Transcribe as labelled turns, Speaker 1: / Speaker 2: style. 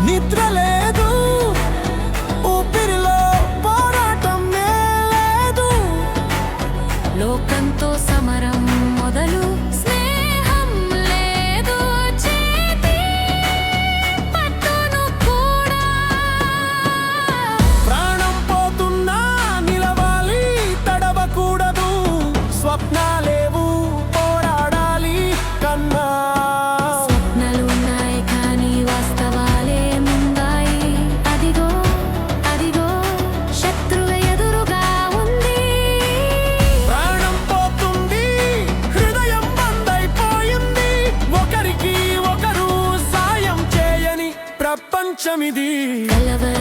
Speaker 1: నిద్ర లేదు, ఊపిరిలో పోరాటం లేదు.
Speaker 2: లోకంతో సమరం మొదలు, స్నేహం లేదు, చేతి పట్టును కూడా.
Speaker 1: ప్రాణం పోతున్నా నిలవాలి, తడవకూడదు. స్వప్నాలేవు, పోరాడాలి కన్నా.
Speaker 2: స్వప్నాలున్నాయి కానీ వాస్తవాలే ముందాయి. అదిగో అదిగో శత్రువు ఎదురుగా ఉంది.
Speaker 1: ప్రాణం పోతుంది, హృదయం బందైపోయింది. ఒకరికి ఒకరు సాయం చేయని ప్రపంచమిది.
Speaker 2: కలవరం